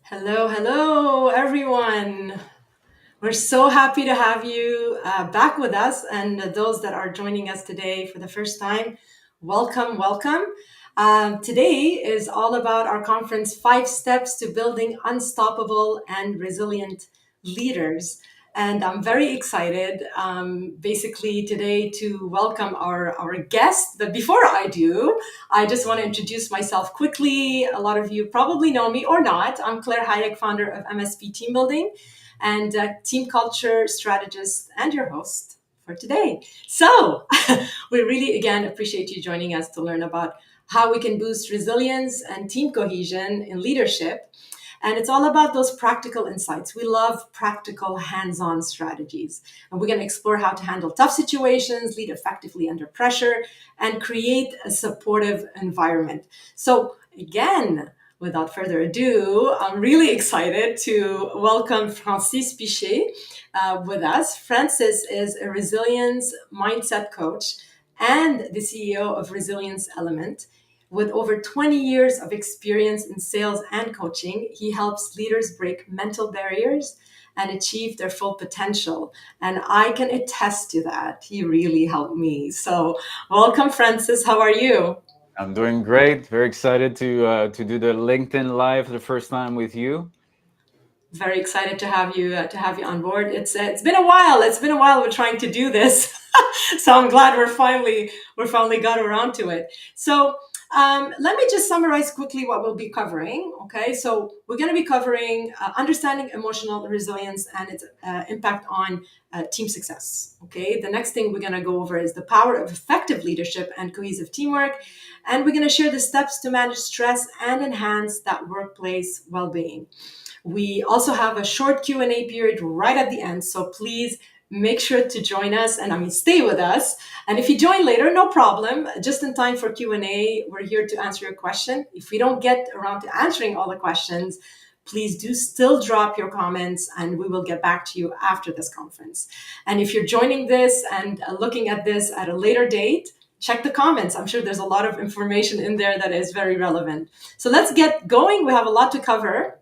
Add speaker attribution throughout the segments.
Speaker 1: Hello, hello, everyone. We're so happy to have you back with us, and those that are joining us today for the first time, welcome, welcome. Today is all about our conference, Five Steps to Building Unstoppable and Resilient Leaders. And I'm very excited, basically, today to welcome our guest. But before I do, I just want to introduce myself quickly. A lot of you probably know me or not. I'm Claire Hayek, founder of MSP Team Building and team culture strategist and your host for today. So, we really again appreciate you joining us to learn about how we can boost resilience and team cohesion in leadership. And it's all about those practical insights. We love practical hands on strategies. And we're going to explore how to handle tough situations, lead effectively under pressure, and create a supportive environment. So, again, without further ado, I'm really excited to welcome Francis Piché with us. Francis is a resilience mindset coach and the CEO of Resilience Element. With over 20 years of experience in sales and coaching, he helps leaders break mental barriers and achieve their full potential. And I can attest to that. He really helped me. So, welcome, Francis. How are you?
Speaker 2: I'm doing great. Very excited to do the LinkedIn Live for the first time with you.
Speaker 1: Very excited to have you on board. It's been a while. It's been a while. We're trying to do this, so I'm glad we're finally got around to it. So let me just summarize quickly what we'll be covering. Okay, so we're going to be covering understanding emotional resilience and its impact on team success. Okay, the next thing we're going to go over is the power of effective leadership and cohesive teamwork, and we're going to share the steps to manage stress and enhance that workplace well-being. We also have a short Q&A period right at the end, so please make sure to join us and stay with us. And if you join later, no problem. Just in time for Q&A, we're here to answer your question. If we don't get around to answering all the questions, please do still drop your comments and we will get back to you after this conference. And if you're joining this and looking at this at a later date, check the comments. I'm sure there's a lot of information in there that is very relevant. So let's get going. We have a lot to cover.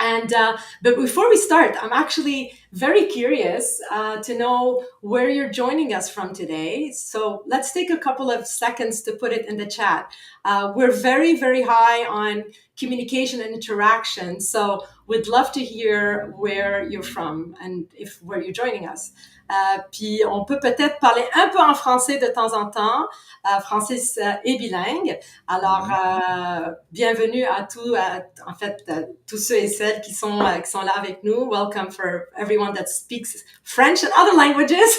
Speaker 1: And but before we start, I'm actually very curious to know where you're joining us from today. So let's take a couple of seconds to put it in the chat. We're very, very high on communication and interaction. So we'd love to hear where you're from and if where you're joining us. Puis on peut peut-être parler un peu en français de temps en temps. Francis est bilingue. Alors,
Speaker 2: Mhm.
Speaker 1: bienvenue à tous ceux et celles qui sont là avec nous. Welcome for everyone that speaks French and other languages.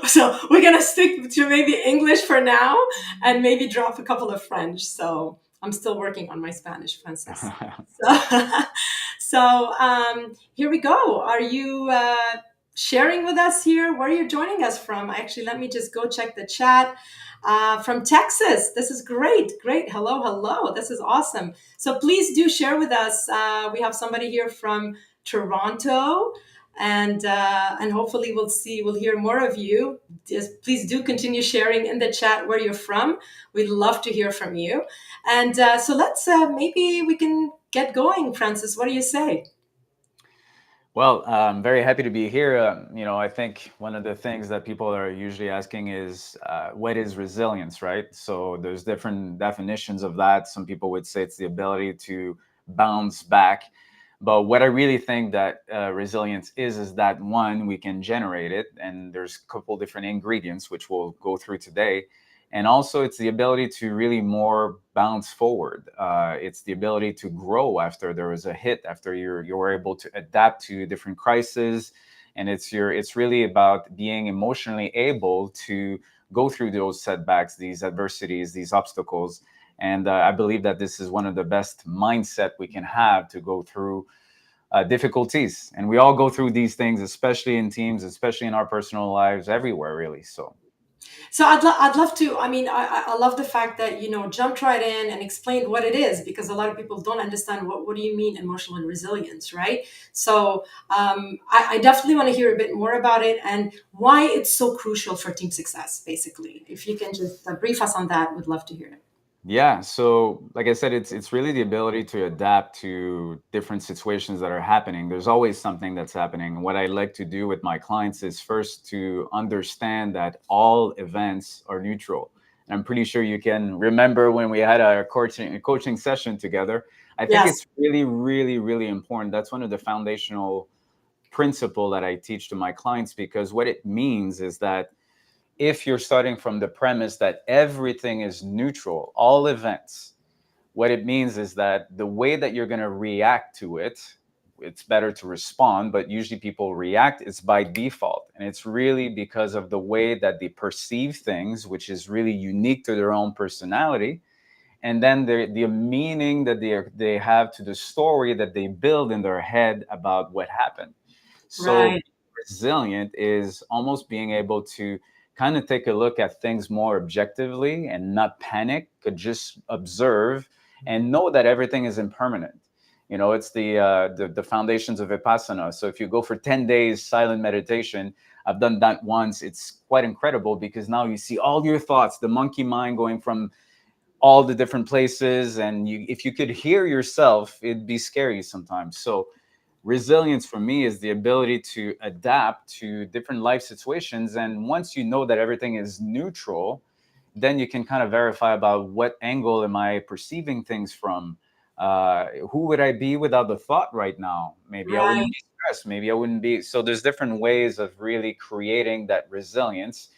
Speaker 1: So we're going to stick to maybe English for now and maybe drop a couple of French. So I'm still working on my Spanish, Francis. So, so here we go. Are you sharing with us here where you're joining us from? Actually, let me just go check the chat. From Texas. This is great. Great. Hello, hello. This is awesome. So please do share with us. We have somebody here from Toronto, and hopefully we'll hear more of you. Just please do continue sharing in the chat where you're from. We'd love to hear from you. And so let's maybe we can get going, Francis. What do you say?
Speaker 2: Well, I'm very happy to be here. I think one of the things that people are usually asking is what is resilience, right? So there's different definitions of that. Some people would say it's the ability to bounce back. But what I really think that resilience is that one, we can generate it. And there's a couple different ingredients, which we'll go through today. And also, it's the ability to really more bounce forward. It's the ability to grow after there is a hit, after you're able to adapt to different crises, and it's really about being emotionally able to go through those setbacks, these adversities, these obstacles. And I believe that this is one of the best mindset we can have to go through difficulties. And we all go through these things, especially in teams, especially in our personal lives, everywhere, really. So.
Speaker 1: So I'd love to. I love the fact that jumped right in and explained what it is because a lot of people don't understand what do you mean emotional resilience, right? So I definitely want to hear a bit more about it and why it's so crucial for team success. Basically, if you can just brief us on that, would love to hear it.
Speaker 2: Yeah, so like I said, it's really the ability to adapt to different situations that are happening. There's always something that's happening. What I like to do with my clients is first to understand that all events are neutral. And I'm pretty sure you can remember when we had our coaching session together. I think
Speaker 1: Yes.
Speaker 2: it's really, really, really important. That's one of the foundational principle that I teach to my clients, because what it means is that if you're starting from the premise that everything is neutral, all events, what it means is that the way that you're going to react to it, it's better to respond, but usually people react, it's by default. And it's really because of the way that they perceive things, which is really unique to their own personality. And then the meaning that they have to the story that they build in their head about what happened. So
Speaker 1: Right.
Speaker 2: being resilient is almost being able to kind of take a look at things more objectively and not panic, could just observe and know that everything is impermanent. You know, it's the foundations of Vipassana. So if you go for 10 days silent meditation, I've done that once. It's quite incredible because now you see all your thoughts, the monkey mind going from all the different places, and if you could hear yourself, it'd be scary sometimes. So resilience for me is the ability to adapt to different life situations. And once you know that everything is neutral, then you can kind of verify about what angle am I perceiving things from. Who would I be without the thought right now? Maybe I wouldn't
Speaker 1: Right.
Speaker 2: be stressed. Maybe I wouldn't be. So there's different ways of really creating that resilience.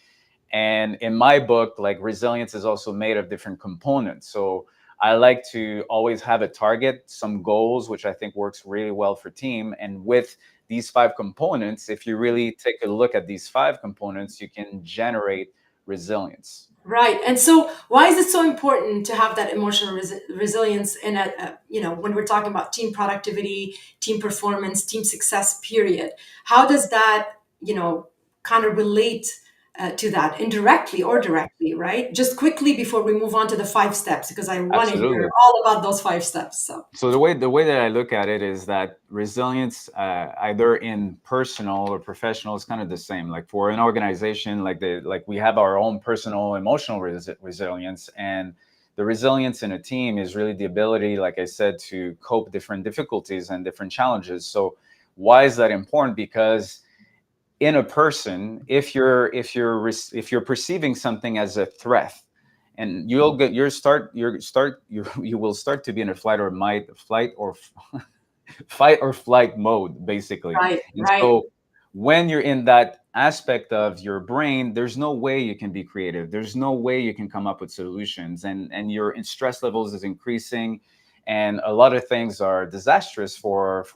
Speaker 2: And in my book, like, resilience is also made of different components. So I like to always have a target, some goals, which I think works really well for team. And with these five components, if you really take a look at these five components, you can generate resilience.
Speaker 1: Right. And so, why is it so important to have that emotional resilience in when we're talking about team productivity, team performance, team success, period? How does that, kind of relate to that indirectly or directly, right? Just quickly before we move on to the five steps, because I want to hear
Speaker 2: Absolutely.
Speaker 1: all about those five steps. So,
Speaker 2: So the way that I look at it is that resilience, either in personal or professional, is kind of the same. Like for an organization, like we have our own personal emotional resilience, and the resilience in a team is really the ability, like I said, to cope different difficulties and different challenges. So why is that important? Because in a person, if you're perceiving something as a threat, and you will start to be in a fight or flight mode, basically.
Speaker 1: right,
Speaker 2: And
Speaker 1: right,
Speaker 2: so when you're in that aspect of your brain, there's no way you can be creative. There's no way you can come up with solutions, and your stress levels is increasing, and a lot of things are disastrous for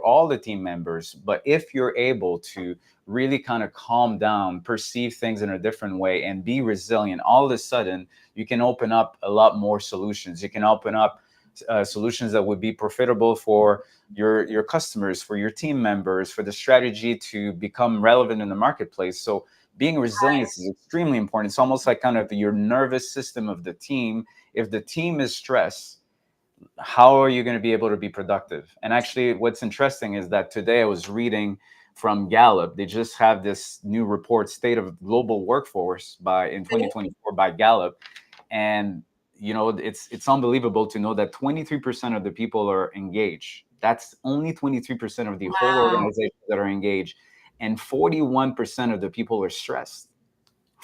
Speaker 2: all the team members. But if you're able to really kind of calm down, perceive things in a different way, and be resilient, all of a sudden you can open up a lot more solutions. You can open up solutions that would be profitable for your customers, for your team members, for the strategy to become relevant in the marketplace. So being resilient is extremely important. It's almost like kind of your nervous system of the team. If the team is stressed, how are you going to be able to be productive? And actually, what's interesting is that today I was reading from Gallup. They just have this new report, State of Global Workforce, by in 2024 by Gallup. And it's unbelievable to know that 23% of the people are engaged. That's only 23% of the whole
Speaker 1: wow,
Speaker 2: organization that are engaged, and 41% of the people are stressed.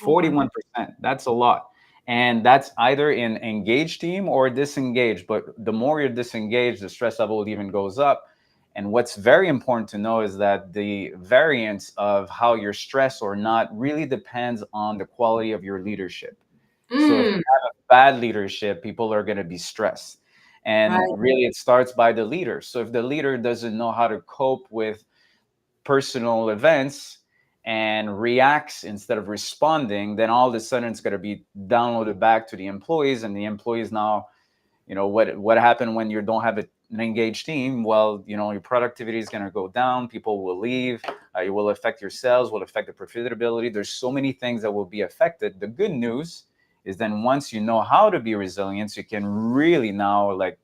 Speaker 1: oh my,
Speaker 2: 41%. That's a lot. And that's either in engaged team or disengaged. But the more you're disengaged, the stress level even goes up. And what's very important to know is that the variance of how you're stressed or not really depends on the quality of your leadership. So if you
Speaker 1: mm,
Speaker 2: have a bad leadership, people are going to be stressed. And
Speaker 1: right,
Speaker 2: really, it starts by the leader. So if the leader doesn't know how to cope with personal events and reacts instead of responding, then all of a sudden it's going to be downloaded back to the employees, and the employees now, what happened when you don't have an engaged team? Well, your productivity is going to go down. People will leave. It will affect your sales. Will affect the profitability. There's so many things that will be affected. The good news is then once you know how to be resilient, you can really now like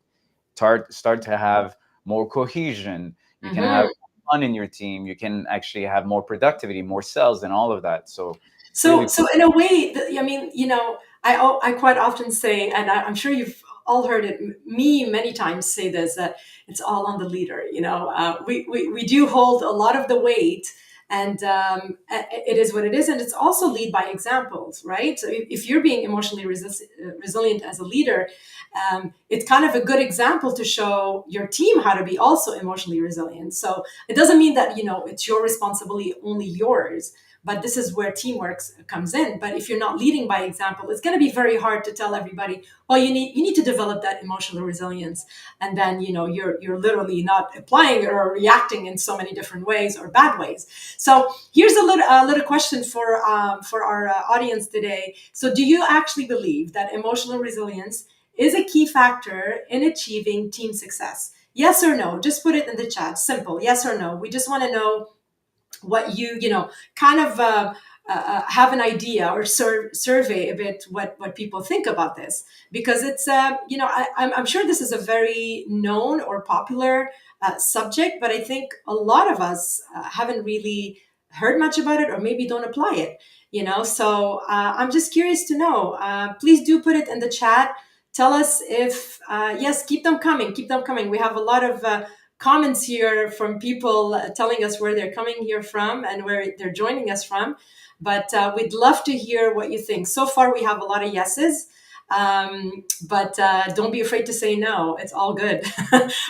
Speaker 2: start to have more cohesion. You can have
Speaker 1: hmm.
Speaker 2: fun in your team. You can actually have more productivity, more sales, and all of that. So it's
Speaker 1: So,
Speaker 2: really
Speaker 1: so in a way, I mean, I quite often say, and I'm sure you've all heard it, me many times say this, that it's all on the leader. We do hold a lot of the weight, and it is what it is. And it's also lead by examples, right? So if you're being emotionally resilient as a leader, it's kind of a good example to show your team how to be also emotionally resilient. So it doesn't mean that, it's your responsibility, only yours, but this is where teamwork comes in. But if you're not leading by example, it's going to be very hard to tell everybody, well, you need to develop that emotional resilience, and then you're literally not applying or reacting in so many different ways or bad ways. So here's a little question for our audience today. So do you actually believe that emotional resilience is a key factor in achieving team success? Yes or no? Just put it in the chat. Simple. Yes or no. We just want to know what kind of have an idea or survey a bit what people think about this, because it's I'm sure this is a very known or popular subject, but I think a lot of us haven't really heard much about it, or maybe don't apply it. So I'm just curious to know. Please do put it in the chat. Tell us if yes, keep them coming. We have a lot of comments here from people telling us where they're coming here from and where they're joining us from. But we'd love to hear what you think. So far, we have a lot of yeses, but don't be afraid to say no. It's all good.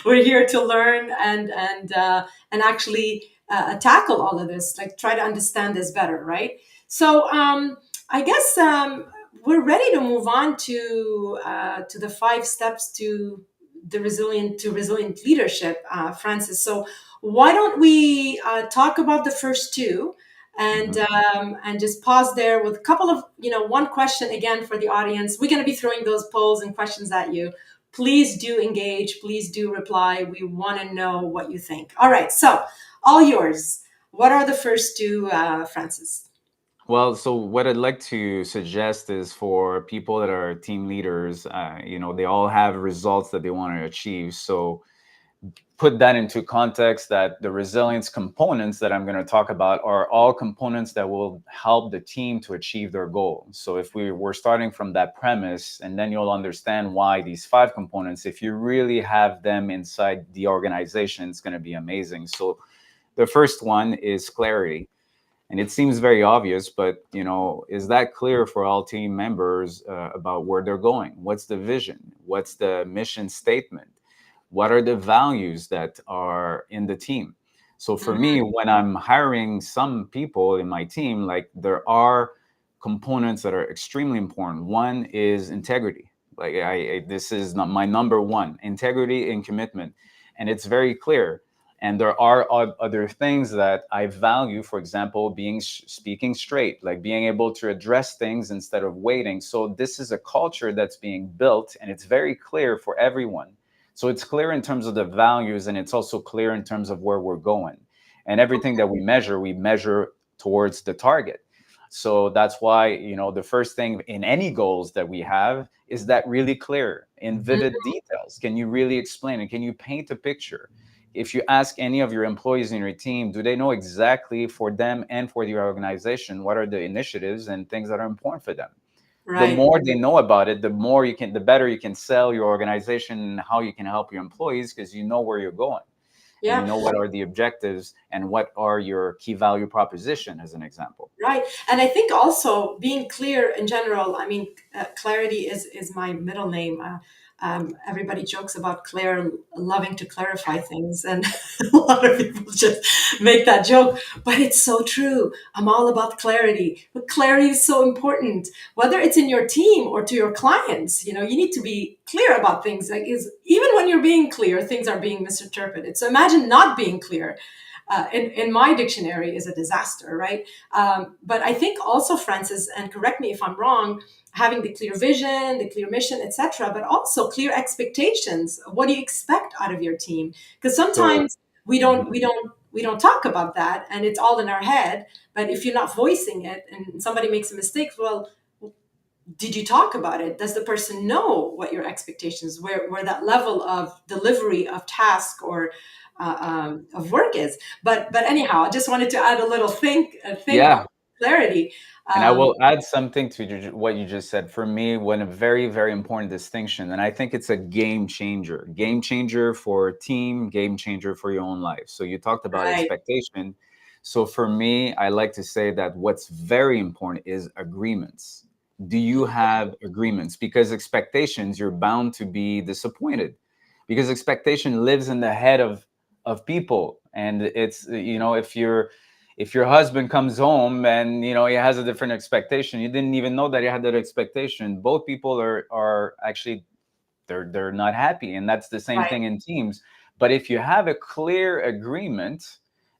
Speaker 1: We're here to learn and actually tackle all of this, like try to understand this better, right? So I guess we're ready to move on to the 5 steps to resilient leadership, Francis. So why don't we talk about the first two, and
Speaker 2: Mhm.
Speaker 1: and just pause there with a couple of one question again for the audience. We're going to be throwing those polls and questions at you. Please do engage. Please do reply. We want to know what you think. All right, so all yours. What are the first two, Francis?
Speaker 2: Well, so what I'd like to suggest is for people that are team leaders, they all have results that they want to achieve. So put that into context that the resilience components that I'm going to talk about are all components that will help the team to achieve their goal. So if we were starting from that premise, and then you'll understand why these 5 components, if you really have them inside the organization, it's going to be amazing. So the first one is clarity. And it seems very obvious, but is that clear for all team members about where they're going? What's the vision? What's the mission statement? What are the values that are in the team? So for me,
Speaker 1: Mhm.
Speaker 2: when I'm hiring some people in my team, like there are components that are extremely important. One is integrity. Like this is not my number one, integrity and commitment. And it's very clear. And there are other things that I value, for example, speaking straight, like being able to address things instead of waiting. So this is a culture that's being built, and it's very clear for everyone. So it's clear in terms of the values, and it's also clear in terms of where we're going. And everything that we measure towards the target. So that's why, the first thing in any goals that we have is that really clear in vivid details. Can you really explain it? Can you paint a picture? If you ask any of your employees in your team, do they know exactly for them and for the organization what are the initiatives and things that are important for them? The
Speaker 1: Right.
Speaker 2: more they know about it, the better you can sell your organization and how you can help your employees, because you know where you're going and you
Speaker 1: Yeah.
Speaker 2: know what are the objectives and what are your key value proposition, as an example.
Speaker 1: Right. And I think also being clear in general, I mean, clarity is my middle name. Everybody jokes about Claire loving to clarify things, and a lot of people just make that joke, but it's so true. I'm all about clarity. But clarity is so important, whether it's in your team or to your clients. You need to be clear about things. Like, even when you're being clear, things are being misinterpreted. So imagine not being clear. In my dictionary is a disaster, right? But I think also, Francis, and correct me if I'm wrong, having the clear vision, the clear mission, etc., but also clear expectations. What do you expect out of your team? Because
Speaker 2: So,
Speaker 1: sometimes we
Speaker 2: mhm.
Speaker 1: don't we don't we don't talk about that, and it's all in our head. But if you're not voicing it, and somebody makes a mistake, well, did you talk about it? Does the person know what your expectations, where that level of delivery of task or of work is? But anyhow, I just wanted to add a little think
Speaker 2: Yeah,
Speaker 1: clarity.
Speaker 2: And I
Speaker 1: Um,
Speaker 2: will add something to what you just said. For me, one a very, very important distinction, and I think it's a game changer for a team, game changer for your own life. So you talked about
Speaker 1: right,
Speaker 2: expectation. So for me, I like to say that what's very important is agreements. Do you have agreements? Because expectations, you're bound to be disappointed, because expectation lives in the head of people, and it's, if your husband comes home and he has a different expectation, you didn't even know that he had that expectation, both people are actually, they're not happy, and that's the same
Speaker 1: right,
Speaker 2: thing in teams. But if you have a clear agreement,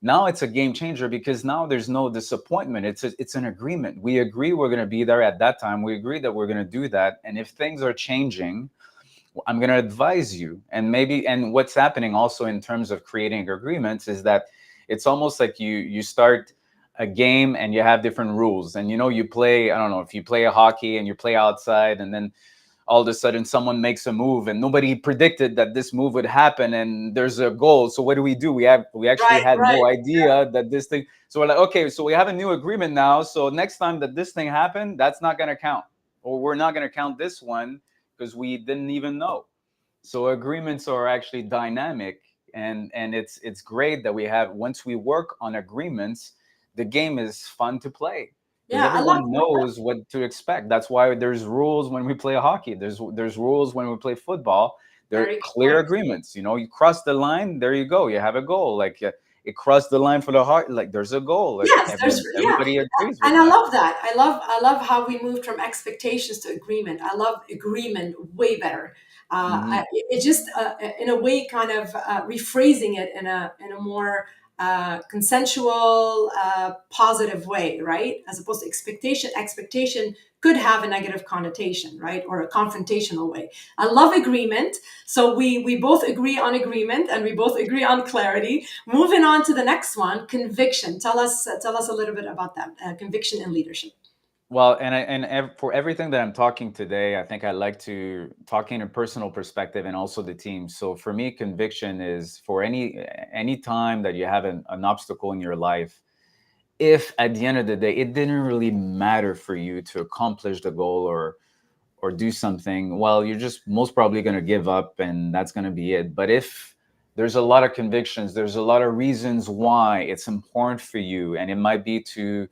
Speaker 2: now it's a game changer, because now there's no disappointment. It's an agreement. We agree we're going to be there at that time, we agree that we're going to do that, and if things are changing, I'm going to advise you. And what's happening also in terms of creating agreements is that it's almost like you start a game and you have different rules, and you play, I don't know, if you play a hockey and you play outside, and then all of a sudden someone makes a move and nobody predicted that this move would happen, and there's a goal. So what do? We actually
Speaker 1: right,
Speaker 2: had
Speaker 1: right.
Speaker 2: no idea that this thing. So we're like, okay, so we have a new agreement now, so next time that this thing happened, that's not going to count, or we're not going to count this one because we didn't even know. So agreements are actually dynamic, and it's great that we have, once we work on agreements, the game is fun to play, because
Speaker 1: Yeah, I love.
Speaker 2: everyone knows what to expect. That's why there's rules when we play hockey. There's rules when we play football. There are
Speaker 1: Very good
Speaker 2: clear
Speaker 1: point.
Speaker 2: agreements. You cross the line, there you go. You have a goal. Like, it crossed the line for the heart. Like, there's a goal. Like,
Speaker 1: Yes, there's, yeah,
Speaker 2: everybody agrees
Speaker 1: and
Speaker 2: with
Speaker 1: I
Speaker 2: that.
Speaker 1: love that. I love how we moved from expectations to agreement. I love agreement way better.
Speaker 2: Hmm.
Speaker 1: It just, in a way, kind of rephrasing it in a more consensual, positive way, right? As opposed to expectation. Expectation could have a negative connotation, right, or a confrontational way. I love agreement. So we both agree on agreement, and we both agree on clarity. Moving on to the next one, conviction. Tell us a little bit about that, conviction in leadership.
Speaker 2: Well, for everything that I'm talking today, I think I like to talk in a personal perspective and also the team. So for me, conviction is for any time that you have an obstacle in your life. If at the end of the day it didn't really matter for you to accomplish the goal, or do something, well, you're just most probably going to give up, and that's going to be it. But if there's a lot of convictions, there's a lot of reasons why it's important for you, and it might be to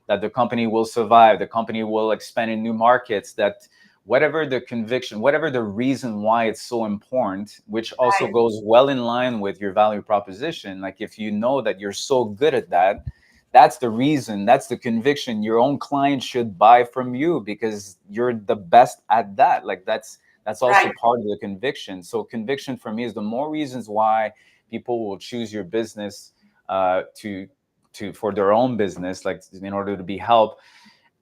Speaker 2: that the company will survive, the company will expand in new markets, that whatever the conviction, whatever the reason why it's so important, which also
Speaker 1: Right,
Speaker 2: goes well in line with your value proposition. Like, if you know that you're so good at that, that's the reason, that's the conviction your own client should buy from you, because you're the best at that. Like, that's also
Speaker 1: right,
Speaker 2: part of the conviction. So conviction for me is the more reasons why people will choose your business, to for their own business, like in order to be helped,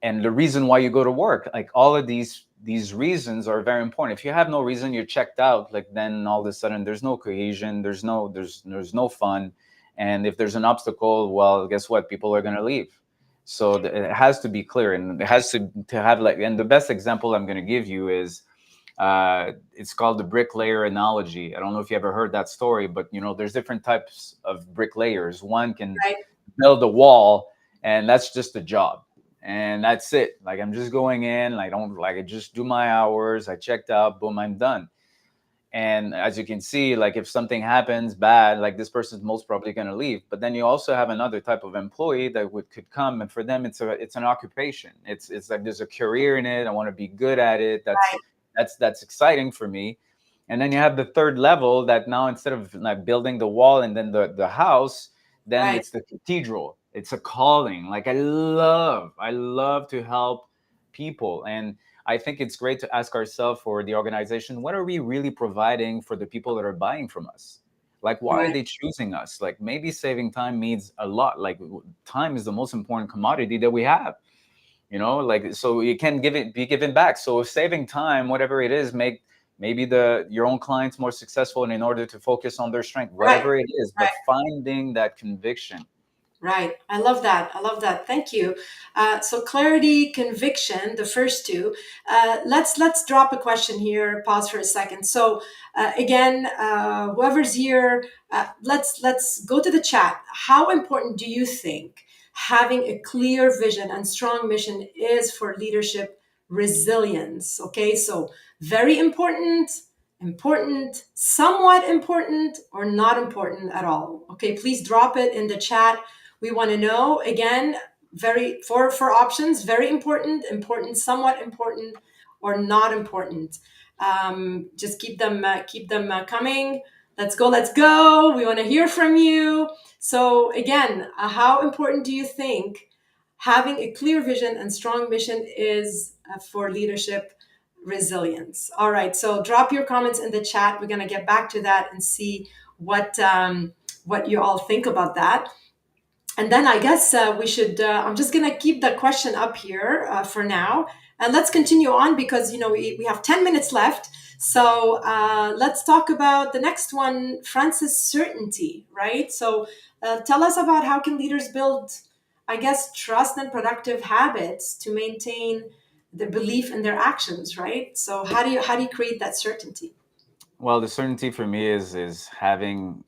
Speaker 2: and the reason why you go to work. Like, all of these reasons are very important. If you have no reason, you're checked out. Like, then all of a sudden there's no cohesion, there's no fun. And if there's an obstacle, well, guess what, people are going to leave. So it has to be clear, and it has to have, like, and the best example I'm going to give you is, it's called the bricklayer analogy. I don't know if you ever heard that story, but there's different types of bricklayers. One can
Speaker 1: right,
Speaker 2: build a wall, and that's just a job, and that's it. Like, I'm just going in, I don't, like, I just do my hours, I checked out, boom, I'm done. And as you can see, like, if something happens bad, like, this person's most probably going to leave. But then you also have another type of employee that could come, and for them it's an occupation. It's like there's a career in it, I want to be good at it,
Speaker 1: right,
Speaker 2: that's exciting for me. And then you have the third level, that now, instead of like building the wall and then the house, then
Speaker 1: right.
Speaker 2: it's the cathedral. It's a calling. Like, I love to help people. And I think it's great to ask ourselves, for the organization, what are we really providing for the people that are buying from us? Like, why are
Speaker 1: Right.
Speaker 2: they choosing us? Like, maybe saving time means a lot. Like, time is the most important commodity that we have. Like, so you can be given back. So if saving time, whatever it is, make maybe the your own clients more successful, and in order to focus on their strength,
Speaker 1: Right.
Speaker 2: whatever it is,
Speaker 1: Right.
Speaker 2: but finding that conviction.
Speaker 1: Right. I love that. I love that. Thank you. So clarity, conviction, the first two. Let's drop a question here. Pause for a second. So again, whoever's here, let's go to the chat. How important do you think having a clear vision and strong mission is for leadership resilience. Okay, so very important, important, somewhat important, or not important at all. Okay, please drop it in the chat. We want to know again. Very for options. Very important, important, somewhat important, or not important. Just keep them coming. Let's go. Let's go. We want to hear from you. So again, how important do you think having a clear vision and strong mission is for leadership resilience? All right. So drop your comments in the chat. We're going to get back to that and see what you all think about that. And then I guess we should. I'm just gonna keep the question up here for now, and let's continue on because we have 10 minutes left. So let's talk about the next one, Francis, certainty, right? So tell us about how can leaders build, I guess, trust and productive habits to maintain the belief in their actions, right? So how do you create that certainty?
Speaker 2: Well, the certainty for me is having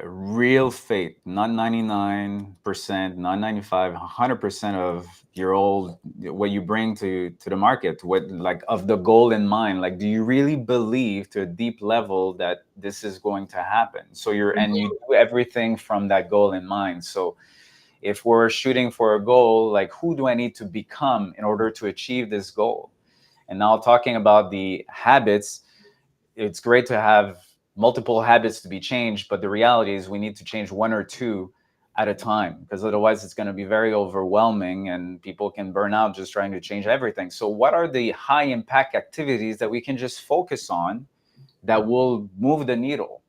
Speaker 2: real faith, not 99%, not 95, 100% of your old what you bring to the market, what like of the goal in mind. Like, do you really believe to a deep level that this is going to happen? So you do everything from that goal in mind. So if we're shooting for a goal, like who do I need to become in order to achieve this goal? And now talking about the habits, it's great to have multiple habits to be changed, but the reality is we need to change one or two at a time, because otherwise it's going to be very overwhelming and people can burn out just trying to change everything. So what are the high impact activities that we can just focus on that will move the needle,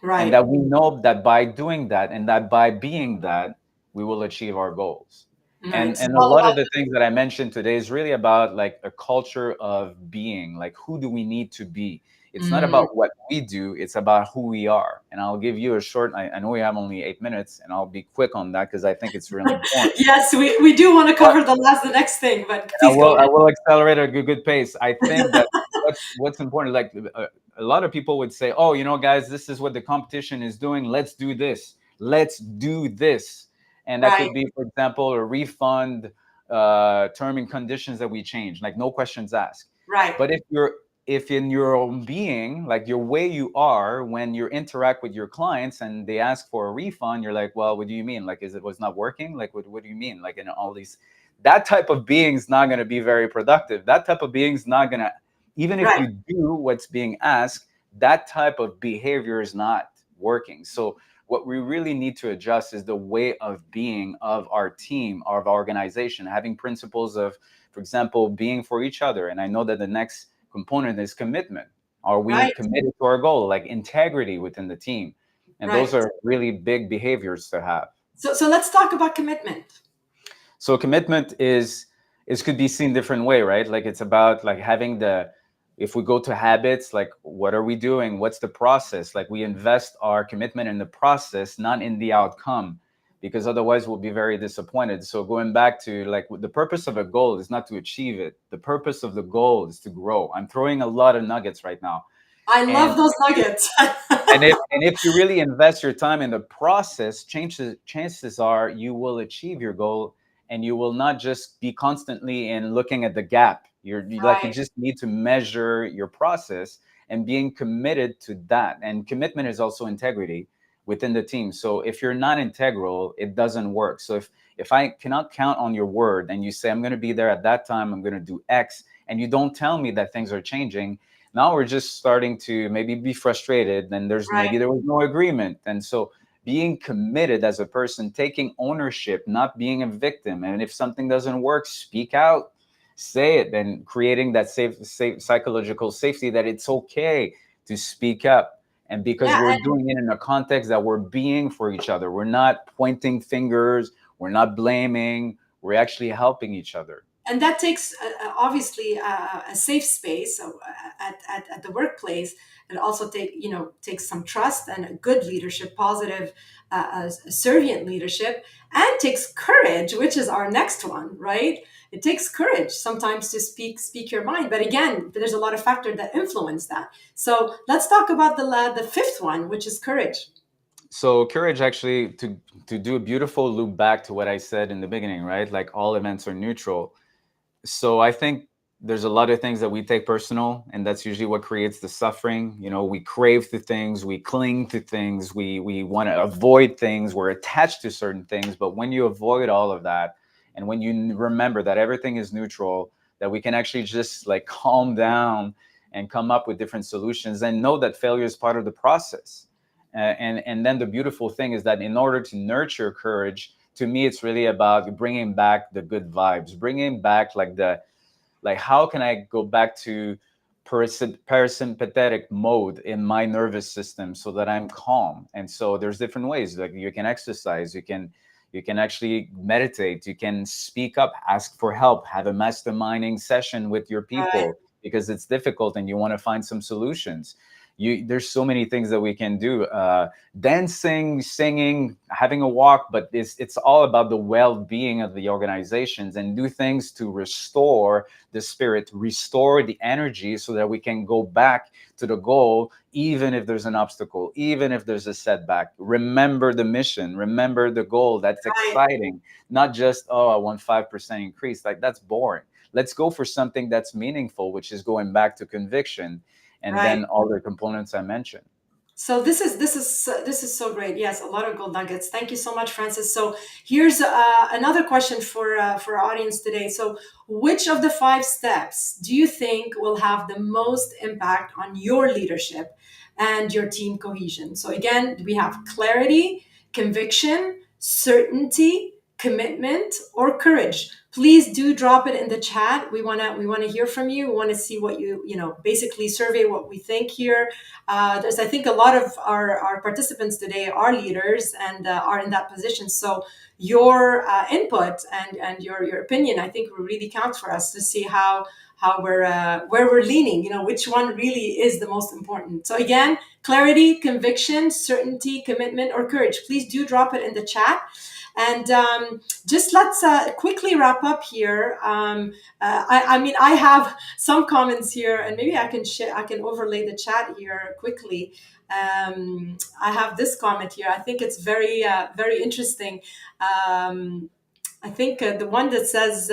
Speaker 2: and
Speaker 1: Right,
Speaker 2: that we know that by doing that and that by being that we will achieve our goals.
Speaker 1: right.
Speaker 2: And
Speaker 1: So
Speaker 2: a
Speaker 1: all
Speaker 2: lot of
Speaker 1: about
Speaker 2: the things that I mentioned today is really about like a culture of being, like who do we need to be. It's not
Speaker 1: Mm.
Speaker 2: about what we do, it's about who we are. And I'll give you a short, I know we have only 8 minutes and I'll be quick on that because I think it's really important.
Speaker 1: Yes, we do want to cover the next thing, but
Speaker 2: I
Speaker 1: please go
Speaker 2: will
Speaker 1: ahead.
Speaker 2: I will accelerate at a good pace. I think that what's important, like a lot of people would say, oh, guys, this is what the competition is doing. Let's do this. Let's do this. And that
Speaker 1: Right,
Speaker 2: could be, for example, a refund term and conditions that we change, like no questions asked.
Speaker 1: right,
Speaker 2: But if in your own being, like your way you are, when you interact with your clients and they ask for a refund, you're like, well, what do you mean? Like, is it was not working? Like, what do you mean? Like, in all these, that type of being is not going to be very productive. That type of being is not going to, even if
Speaker 1: right.
Speaker 2: you do what's being asked, that type of behavior is not working. So what we really need to adjust is the way of being of our team, of our organization, having principles of, for example, being for each other. And I know that the next component is commitment. Are we
Speaker 1: Right,
Speaker 2: committed to our goal? Like integrity within the team. And those
Speaker 1: right.
Speaker 2: are really big behaviors to have.
Speaker 1: So let's talk about commitment.
Speaker 2: So commitment is could be seen different way, right? Like it's about like having the, if we go to habits, like what are we doing? What's the process? Like we invest our commitment in the process, not in the outcome, because otherwise we'll be very disappointed. So going back to like the purpose of a goal is not to achieve it. The purpose of the goal is to grow. I'm throwing a lot of nuggets right now.
Speaker 1: I
Speaker 2: And
Speaker 1: love those nuggets.
Speaker 2: and if you really invest your time in the process, chances are you will achieve your goal, and you will not just be constantly in looking at the gap. Like you
Speaker 1: Right,
Speaker 2: just need to measure your process and being committed to that. And commitment is also integrity within the team. So if you're not integral, it doesn't work. So if I cannot count on your word and you say I'm going to be there at that time, I'm going to do X, and you don't tell me that things are changing, now we're just starting to maybe be frustrated, and
Speaker 1: right.
Speaker 2: there was no agreement. And so being committed as a person, taking ownership, not being a victim, and if something doesn't work, speak out, say it, and creating that safe psychological safety that it's okay to speak up. And because
Speaker 1: Yeah,
Speaker 2: we're doing it in a context that we're being for each other, we're not pointing fingers, we're not blaming, we're actually helping each other.
Speaker 1: and that takes obviously a safe space. So at the workplace, it also takes some trust and a good leadership, positive, servient leadership, and takes courage, which is our next one, right? It takes courage sometimes to speak your mind, but again, there's a lot of factors that influence that. So let's talk about the fifth one, which is courage.
Speaker 2: So courage, actually, to do a beautiful loop back to what I said in the beginning, right? Like all events are neutral. So I think there's a lot of things that we take personal, and that's usually what creates the suffering. You know, we crave to things, we cling to things, we want to avoid things, we're attached to certain things. But when you avoid all of that, and when you remember that everything is neutral, that we can actually just like calm down and come up with different solutions, and know that failure is part of the process. And then the beautiful thing is that in order to nurture courage, to me it's really about bringing back the good vibes, bringing back like the, like how can I go back to parasympathetic mode in my nervous system so that I'm calm. And so there's different ways, like you can exercise, you can actually meditate, you can speak up, ask for help, have a masterminding session with your
Speaker 1: Right,
Speaker 2: people because it's difficult and you want to find some solutions. There's so many things that we can do, dancing, singing, having a walk, but it's all about the well-being of the organizations, and do things to restore the spirit, restore the energy so that we can go back to the goal, even if there's an obstacle, even if there's a setback. Remember the mission, remember the goal. That's
Speaker 1: right,
Speaker 2: exciting. Not just, oh, I want 5% increase. Like that's boring. Let's go for something that's meaningful, which is going back to conviction and
Speaker 1: right.
Speaker 2: then all the components I mentioned.
Speaker 1: So this is so great. Yes, a lot of gold nuggets. Thank you so much, Francis. So here's another question for our audience today. So, which of the five steps do you think will have the most impact on your leadership and your team cohesion? So again, we have clarity, conviction, certainty, commitment, or courage. Please do drop it in the chat. We wanna hear from you. We want to see what basically survey what we think here. There's, I think, a lot of our participants today are leaders and are in that position. So your input and your opinion, I think, really counts for us to see how we're where we're leaning. Which one really is the most important. So again, clarity, conviction, certainty, commitment, or courage. Please do drop it in the chat. And just let's quickly wrap up here. I mean, I have some comments here, and maybe I can share. I can overlay the chat here quickly. I have this comment here. I think it's very interesting. I think the one that says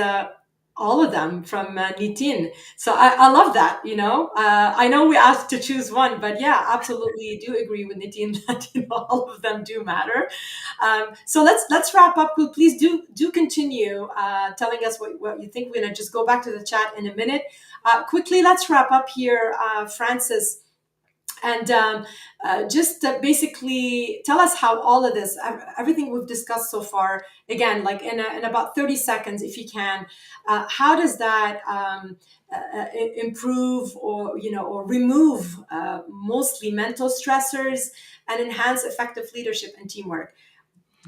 Speaker 1: all of them from Nitin. So I love that. I know we asked to choose one, but yeah, absolutely do agree with Nitin that all of them do matter. So let's wrap up. Please do continue telling us what you think. We're gonna just go back to the chat in a minute. Quickly, let's wrap up here, Francis. And just basically tell us how all of this, everything we've discussed so far, again, like in about 30 seconds, if you can, how does that improve or remove mostly mental stressors and enhance effective leadership and teamwork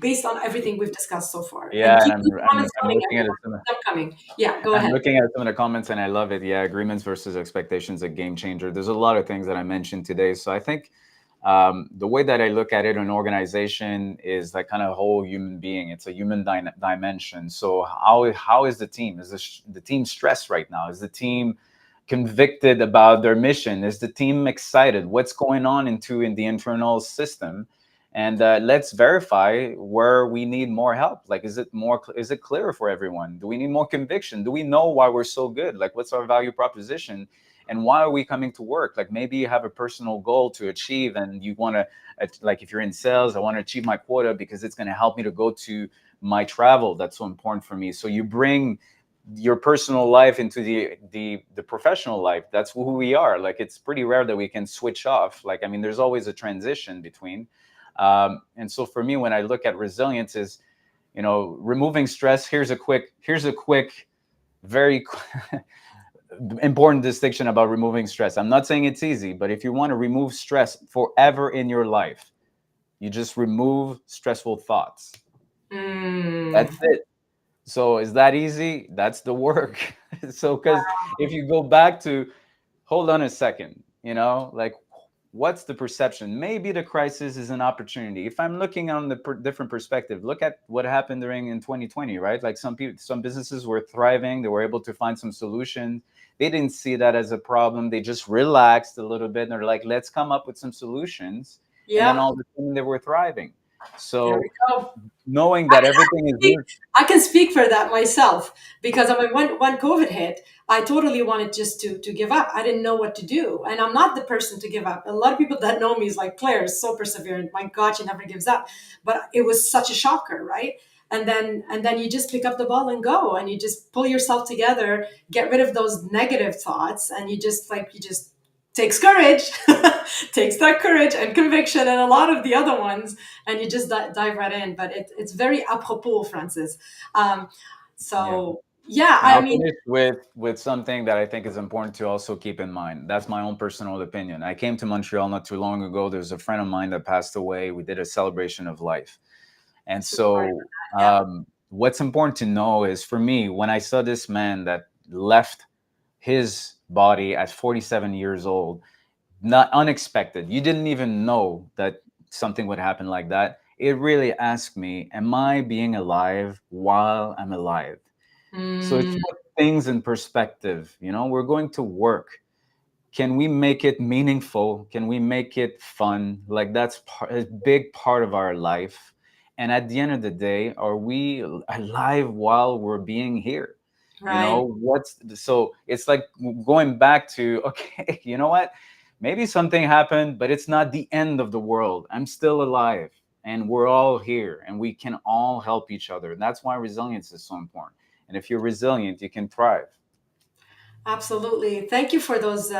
Speaker 1: based on everything we've discussed so far? And
Speaker 2: Yeah, and
Speaker 1: keep
Speaker 2: I'm
Speaker 1: the
Speaker 2: I'm
Speaker 1: comments
Speaker 2: I'm
Speaker 1: coming,
Speaker 2: looking at
Speaker 1: everyone.
Speaker 2: it.
Speaker 1: Keep them coming. Yeah, go
Speaker 2: I'm
Speaker 1: ahead.
Speaker 2: looking at some of the comments and I love it. Yeah, agreements versus expectations, a game changer. There's a lot of things that I mentioned today. So I think the way that I look at it, an organization is like kind of a whole human being. It's a human dimension. So how is the team? Is the team stressed right now? Is the team convicted about their mission? Is the team excited? What's going on in the internal system? And let's verify where we need more help. Like, is it clear for everyone? Do we need more conviction? Do we know why we're so good? Like, what's our value proposition? And why are we coming to work? Like, maybe you have a personal goal to achieve and you want to, like, if you're in sales, I want to achieve my quota because it's going to help me to go to my travel. That's so important for me. So you bring your personal life into the professional life. That's who we are. Like, it's pretty rare that we can switch off. Like, I mean, there's always a transition between. And so for me, when I look at resilience, is removing stress. Here's a quick, very important distinction about removing stress. I'm not saying it's easy, but if you want to remove stress forever in your life, you just remove stressful thoughts.
Speaker 1: Mm,
Speaker 2: That's it. So is that easy? That's the work. So because if you go back to, hold on a second, like, what's the perception? Maybe the crisis is an opportunity. If I'm looking on the different perspective, look at what happened during in 2020, right? Like some businesses were thriving. They were able to find some solutions. They didn't see that as a problem. They just relaxed a little bit and they're like, let's come up with some solutions. and then
Speaker 1: Yeah.
Speaker 2: all of a sudden they were thriving.
Speaker 1: There we
Speaker 2: So
Speaker 1: go.
Speaker 2: knowing that everything is
Speaker 1: Speak-
Speaker 2: new.
Speaker 1: I can speak for that myself because I mean, when COVID hit, I totally wanted just to give up. I didn't know what to do, and I'm not the person to give up. A lot of people that know me is like, Claire is so perseverant. My God, she never gives up. But it was such a shocker, right? And then you just pick up the ball and go, and you just pull yourself together, get rid of those negative thoughts, and you just takes courage, takes that courage and conviction and a lot of the other ones, and you just dive right in. But it's very apropos, Francis. Um,
Speaker 2: Yeah.
Speaker 1: so yeah,
Speaker 2: And
Speaker 1: I
Speaker 2: I'll
Speaker 1: mean,
Speaker 2: finish with something that I think is important to also keep in mind. That's my own personal opinion. I came to Montreal not too long ago. There's a friend of mine that passed away. We did a celebration of life. And
Speaker 1: so sorry
Speaker 2: so,
Speaker 1: about that. Yeah.
Speaker 2: what's important to know is for me, when I saw this man that left his body at 47 years old, not unexpected, you didn't even know that something would happen like that. It really asked me, am I being alive while I'm alive? So it's
Speaker 1: Mm,
Speaker 2: put things in perspective. We're going to work. Can we make it meaningful? Can we make it fun? Like that's a big part of our life. And at the end of the day, are we alive while we're being here?
Speaker 1: right.
Speaker 2: What's so it's like going back to, okay, you know what? Maybe something happened, but it's not the end of the world. I'm still alive and we're all here and we can all help each other. And that's why resilience is so important. And if you're resilient, you can thrive.
Speaker 1: Absolutely. Thank you for those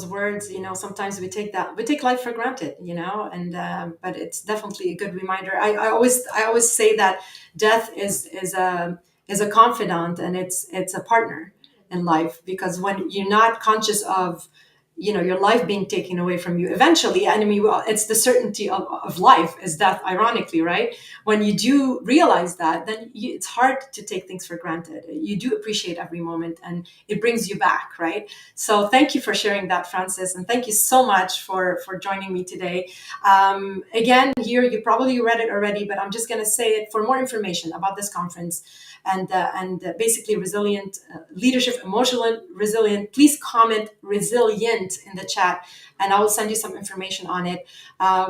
Speaker 1: words. Sometimes we take life for granted, and but it's definitely a good reminder. I always say that death is a confidant, and it's a partner in life, because when you're not conscious of your life being taken away from you eventually. And I mean, well, it's the certainty of life is death, ironically, right? When you do realize that, then it's hard to take things for granted. You do appreciate every moment, and it brings you back, right? So thank you for sharing that, Francis, and thank you so much for joining me today. Again, here you probably read it already, but I'm just going to say it. For more information about this conference and basically resilient leadership, emotional resilient, please comment resilient in the chat, and I will send you some information on it.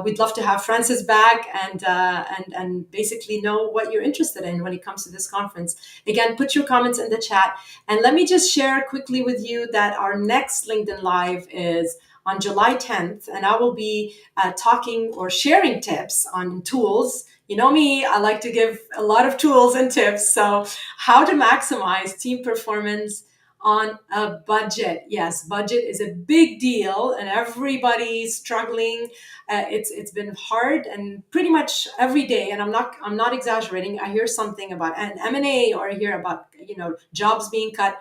Speaker 1: We'd love to have Francis back and basically know what you're interested in when it comes to this conference. Again, put your comments in the chat, and let me just share quickly with you that our next LinkedIn Live is on July 10th, and I will be talking or sharing tips on tools. You know me, I like to give a lot of tools and tips. So, how to maximize team performance on a budget. Yes, budget is a big deal, and everybody's struggling. It's been hard, and pretty much every day. And I'm not exaggerating. I hear something about an M&A, or I hear about jobs being cut.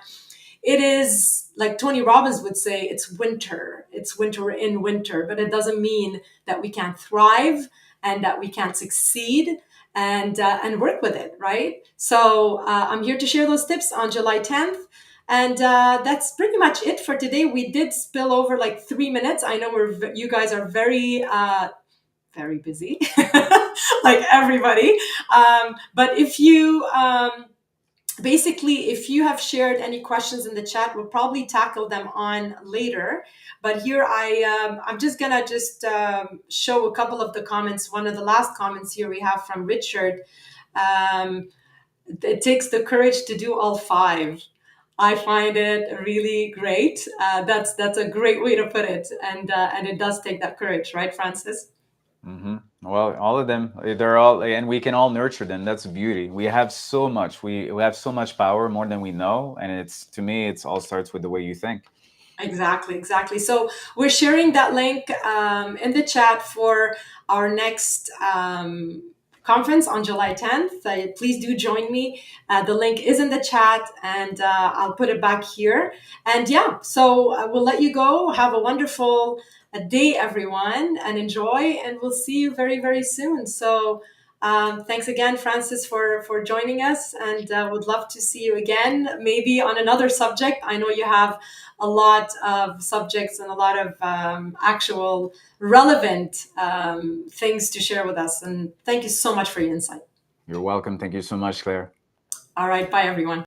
Speaker 1: It is like Tony Robbins would say, it's winter. It's winter in winter, but it doesn't mean that we can't thrive and that we can't succeed and work with it, right? So I'm here to share those tips on July 10th. And that's pretty much it for today. We did spill over like 3 minutes. I know you guys are very busy, like everybody. But if you have shared any questions in the chat, we'll probably tackle them on later. But here I'm just gonna show a couple of the comments. One of the last comments here we have from Richard. um, it takes the courage to do all five. I find it really great. That's a great way to put it, and it does take that courage, right, Francis?
Speaker 2: Well, all of them, they're all, and we can all nurture them. That's beauty. We have so much. We have so much power, more than we know. And it's, to me, it's all starts with the way you think.
Speaker 1: Exactly, exactly. So we're sharing that link in the chat for our next conference on July 10th. Please do join me. The link is in the chat, and I'll put it back here. And yeah, so I will let you go. Have a wonderful day, everyone, and enjoy. And we'll see you very, very soon. So thanks again, Francis, for joining us, and would love to see you again, maybe on another subject. I know you have a lot of subjects and a lot of actual relevant things to share with us. And thank you so much for your insight.
Speaker 2: You're welcome. Thank you so much, Claire.
Speaker 1: All right. Bye, everyone.